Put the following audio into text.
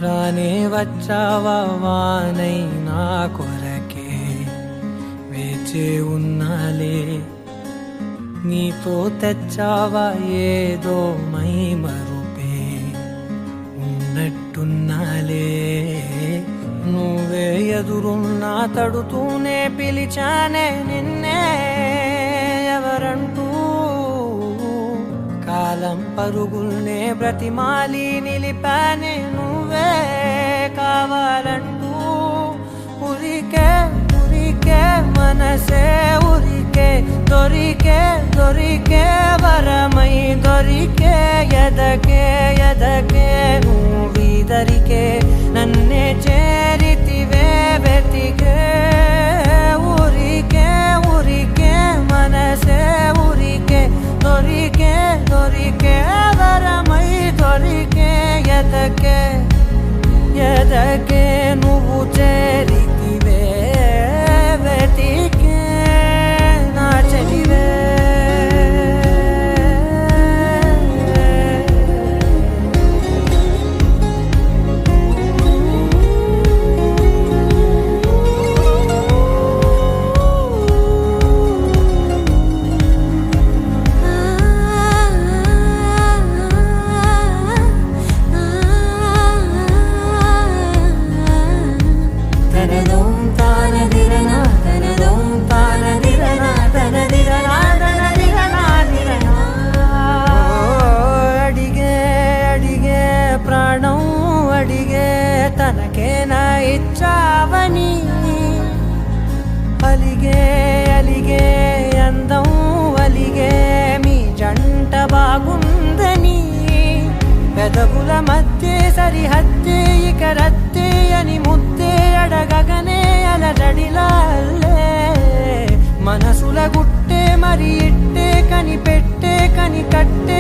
రానే వచ్చావా వానై నా కొరకే వేచే ఉన్నాలే నీతో తెచ్చావా ఏదో మై మరుపే ఉన్నట్టున్నాలే నువ్వే ఎదురున్నా తడుతూనే పిలిచానే నిన్నే ఎవరంటూ కాలం పరుగుల్నే బ్రతిమాలి నిలిపానే నువ్వే కావాలంటూ ఉరికే ఉరికే మనసే ఉరికే దొరికే దొరికే వరమై దొరికే ఎదకే ఎదకే నువ్విదరికే నన్నే చేరితివే వెతికే ఉరికే ఉరికే మనసే ఉరికే దొరికే దొరికే వరమై దొరికే ఎదకే ఎదకే నువ్వు చేరితివే వెతికే నా చెలివే తనకేనా ఇచ్చావని అలిగే అలిగే అందం అలిగే మీ జంట బాగుందని పెదవుల మధ్య సరిహద్దే ఇక రద్దే అని ముద్దే అడగగనే అలజడిలాల్లే మనసుల గుట్టే మరి ఇట్టే కని పెట్టే కని కట్టే